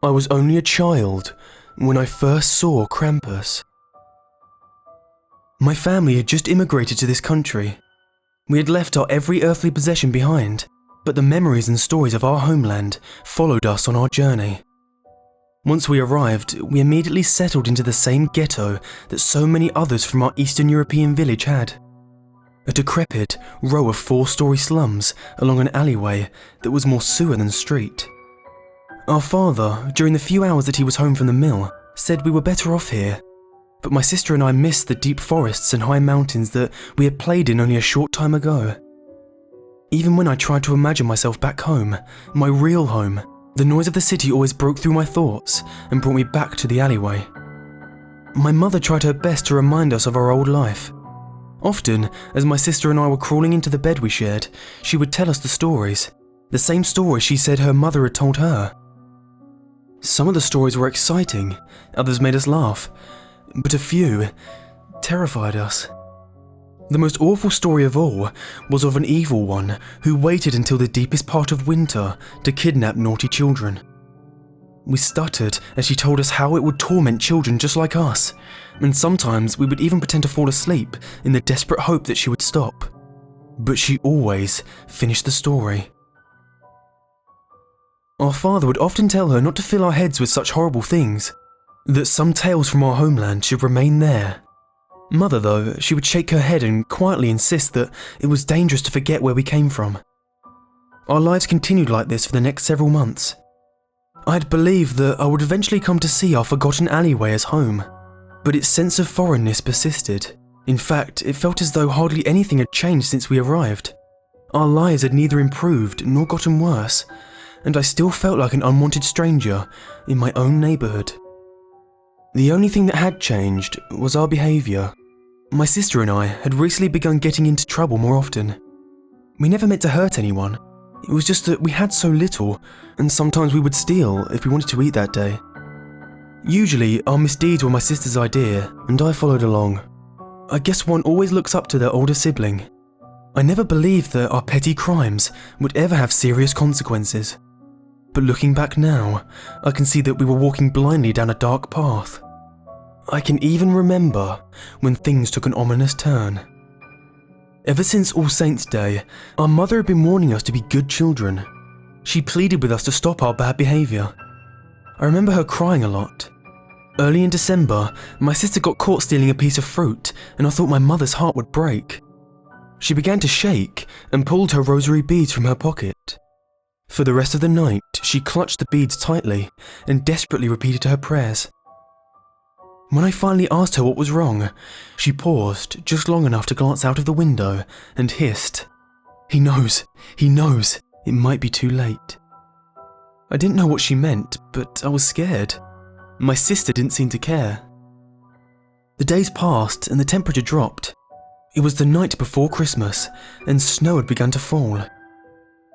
I was only a child when I first saw Krampus. My family had just immigrated to this country. We had left our every earthly possession behind, but the memories and stories of our homeland followed us on our journey. Once we arrived, we immediately settled into the same ghetto that so many others from our Eastern European village had. A decrepit row of 4-story slums along an alleyway that was more sewer than street. Our father, during the few hours that he was home from the mill, said we were better off here, but my sister and I missed the deep forests and high mountains that we had played in only a short time ago. Even when I tried to imagine myself back home, my real home, the noise of the city always broke through my thoughts and brought me back to the alleyway. My mother tried her best to remind us of our old life. Often, as my sister and I were crawling into the bed we shared, she would tell us the stories, the same stories she said her mother had told her. Some of the stories were exciting, others made us laugh, but a few terrified us. The most awful story of all was of an evil one who waited until the deepest part of winter to kidnap naughty children. We stuttered as she told us how it would torment children just like us, and sometimes we would even pretend to fall asleep in the desperate hope that she would stop. But she always finished the story. Our father would often tell her not to fill our heads with such horrible things, that some tales from our homeland should remain there. Mother, though, she would shake her head and quietly insist that it was dangerous to forget where we came from. Our lives continued like this for the next several months. I had believed that I would eventually come to see our forgotten alleyway as home, but its sense of foreignness persisted. In fact, it felt as though hardly anything had changed since we arrived. Our lives had neither improved nor gotten worse, and I still felt like an unwanted stranger in my own neighbourhood. The only thing that had changed was our behaviour. My sister and I had recently begun getting into trouble more often. We never meant to hurt anyone. It was just that we had so little, and sometimes we would steal if we wanted to eat that day. Usually, our misdeeds were my sister's idea, and I followed along. I guess one always looks up to their older sibling. I never believed that our petty crimes would ever have serious consequences. But looking back now, I can see that we were walking blindly down a dark path. I can even remember when things took an ominous turn. Ever since All Saints' Day, our mother had been warning us to be good children. She pleaded with us to stop our bad behaviour. I remember her crying a lot. Early in December, my sister got caught stealing a piece of fruit, and I thought my mother's heart would break. She began to shake and pulled her rosary beads from her pocket. For the rest of the night, she clutched the beads tightly and desperately repeated her prayers. When I finally asked her what was wrong, she paused just long enough to glance out of the window and hissed, he knows, it might be too late." I didn't know what she meant, but I was scared. My sister didn't seem to care. The days passed and the temperature dropped. It was the night before Christmas, and snow had begun to fall.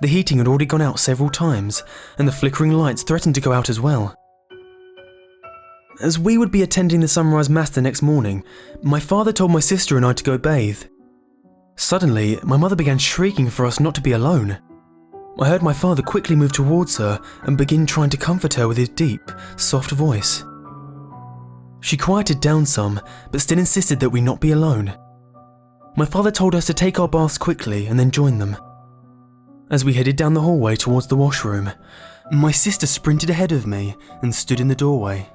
The heating had already gone out several times, and the flickering lights threatened to go out as well. As we would be attending the sunrise mass the next morning, my father told my sister and I to go bathe. Suddenly, my mother began shrieking for us not to be alone. I heard my father quickly move towards her and begin trying to comfort her with his deep, soft voice. She quieted down some, but still insisted that we not be alone. My father told us to take our baths quickly and then join them. As we headed down the hallway towards the washroom, my sister sprinted ahead of me and stood in the doorway.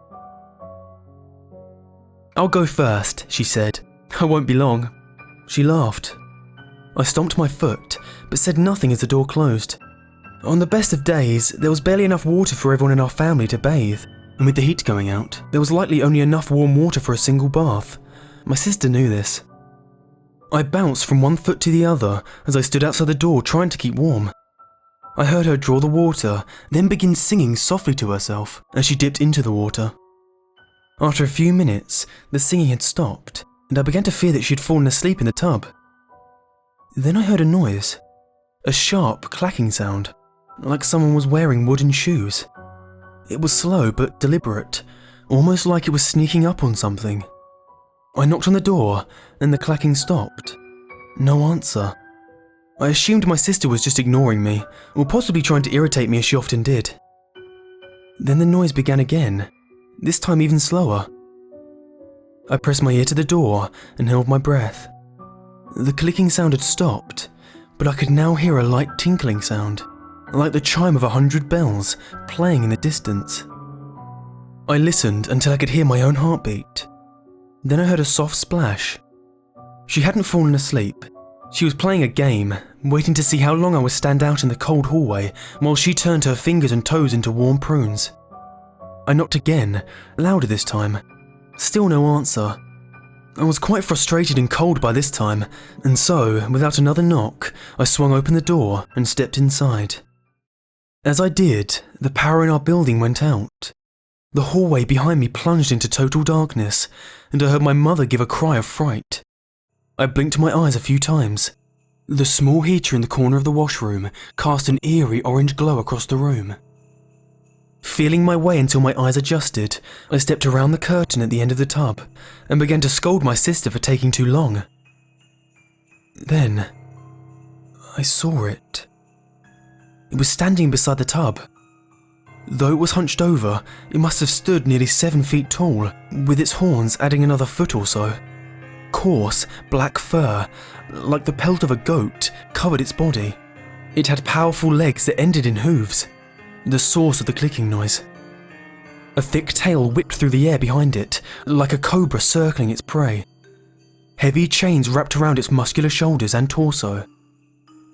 "I'll go first," she said. "I won't be long." She laughed. I stomped my foot, but said nothing as the door closed. On the best of days, there was barely enough water for everyone in our family to bathe, and with the heat going out, there was likely only enough warm water for a single bath. My sister knew this. I bounced from one foot to the other as I stood outside the door trying to keep warm. I heard her draw the water, then begin singing softly to herself as she dipped into the water. After a few minutes, the singing had stopped, and I began to fear that she had fallen asleep in the tub. Then I heard a noise, a sharp clacking sound, like someone was wearing wooden shoes. It was slow but deliberate, almost like it was sneaking up on something. I knocked on the door, and the clacking stopped. No answer. I assumed my sister was just ignoring me, or possibly trying to irritate me as she often did. Then the noise began again, this time even slower. I pressed my ear to the door and held my breath. The clicking sound had stopped, but I could now hear a light tinkling sound, like the chime of 100 bells playing in the distance. I listened until I could hear my own heartbeat. Then I heard a soft splash. She hadn't fallen asleep. She was playing a game, waiting to see how long I would stand out in the cold hallway while she turned her fingers and toes into warm prunes. I knocked again, louder this time. Still no answer. I was quite frustrated and cold by this time, and so, without another knock, I swung open the door and stepped inside. As I did, the power in our building went out. The hallway behind me plunged into total darkness, and I heard my mother give a cry of fright. I blinked my eyes a few times. The small heater in the corner of the washroom cast an eerie orange glow across the room. Feeling my way until my eyes adjusted, I stepped around the curtain at the end of the tub and began to scold my sister for taking too long. Then, I saw it. It was standing beside the tub. Though it was hunched over, it must have stood nearly 7 feet tall, with its horns adding another foot or so. Coarse, black fur, like the pelt of a goat, covered its body. It had powerful legs that ended in hooves, the source of the clicking noise. A thick tail whipped through the air behind it, like a cobra circling its prey. Heavy chains wrapped around its muscular shoulders and torso.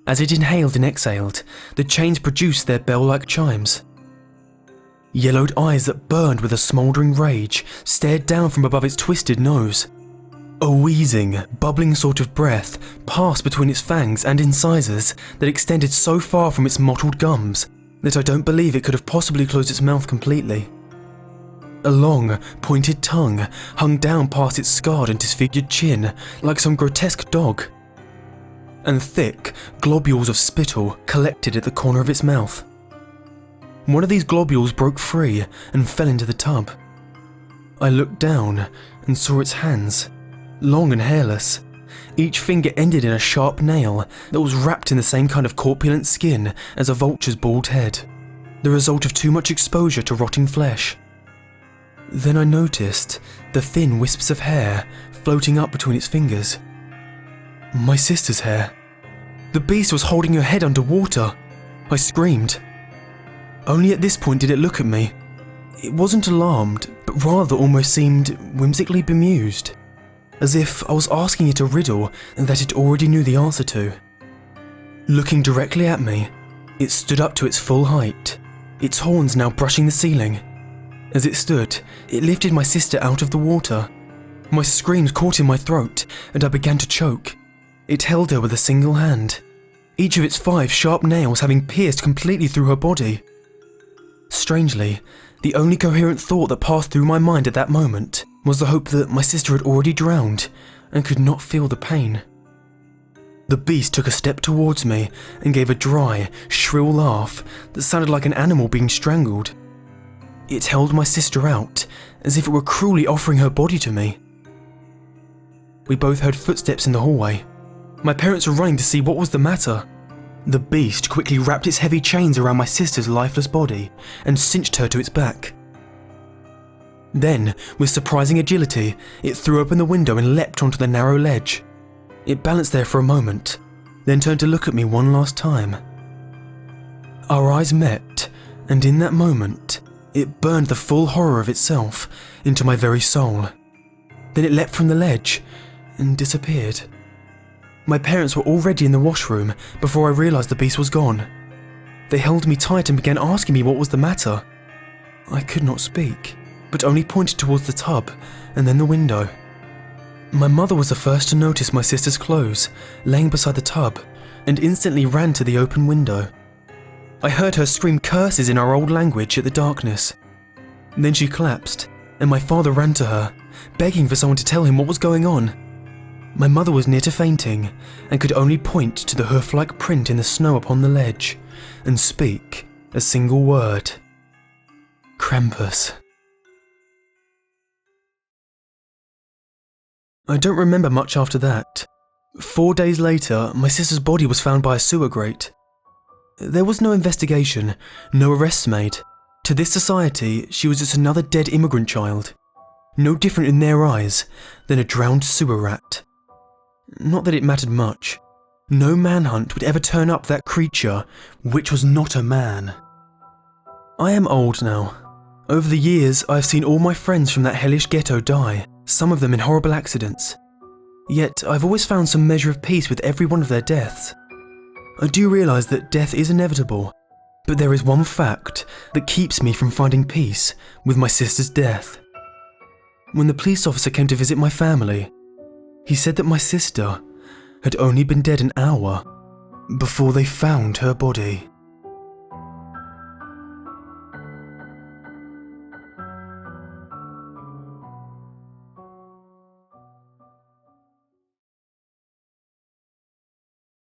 As it inhaled and exhaled, the chains produced their bell-like chimes. Yellowed eyes that burned with a smouldering rage stared down from above its twisted nose. A wheezing, bubbling sort of breath passed between its fangs and incisors that extended so far from its mottled gums that I don't believe it could have possibly closed its mouth completely. A long, pointed tongue hung down past its scarred and disfigured chin like some grotesque dog. And thick globules of spittle collected at the corner of its mouth. One of these globules broke free and fell into the tub. I looked down and saw its hands, long and hairless. Each finger ended in a sharp nail that was wrapped in the same kind of corpulent skin as a vulture's bald head, the result of too much exposure to rotting flesh. Then I noticed the thin wisps of hair floating up between its fingers. My sister's hair. The beast was holding her head underwater. I screamed. Only at this point did it look at me. It wasn't alarmed, but rather almost seemed whimsically bemused, as if I was asking it a riddle that it already knew the answer to. Looking directly at me, it stood up to its full height, its horns now brushing the ceiling. As it stood, it lifted my sister out of the water. My screams caught in my throat, and I began to choke. It held her with a single hand, each of its 5 sharp nails having pierced completely through her body. Strangely, the only coherent thought that passed through my mind at that moment was the hope that my sister had already drowned and could not feel the pain. The beast took a step towards me and gave a dry, shrill laugh that sounded like an animal being strangled. It held my sister out as if it were cruelly offering her body to me. We both heard footsteps in the hallway. My parents were running to see what was the matter. The beast quickly wrapped its heavy chains around my sister's lifeless body and cinched her to its back. Then, with surprising agility, it threw open the window and leapt onto the narrow ledge. It balanced there for a moment, then turned to look at me one last time. Our eyes met, and in that moment, it burned the full horror of itself into my very soul. Then it leapt from the ledge and disappeared. My parents were already in the washroom before I realised the beast was gone. They held me tight and began asking me what was the matter. I could not speak, but only pointed towards the tub and then the window. My mother was the first to notice my sister's clothes laying beside the tub and instantly ran to the open window. I heard her scream curses in our old language at the darkness. Then she collapsed, and my father ran to her, begging for someone to tell him what was going on. My mother was near to fainting and could only point to the hoof-like print in the snow upon the ledge and speak a single word. Krampus. I don't remember much after that. 4 days later, my sister's body was found by a sewer grate. There was no investigation, no arrests made. To this society, she was just another dead immigrant child, no different in their eyes than a drowned sewer rat. Not that it mattered much. No manhunt would ever turn up that creature, which was not a man. I am old now. Over the years, I have seen all my friends from that hellish ghetto die, some of them in horrible accidents. Yet, I've always found some measure of peace with every one of their deaths. I do realise that death is inevitable, but there is one fact that keeps me from finding peace with my sister's death. When the police officer came to visit my family, he said that my sister had only been dead an hour before they found her body.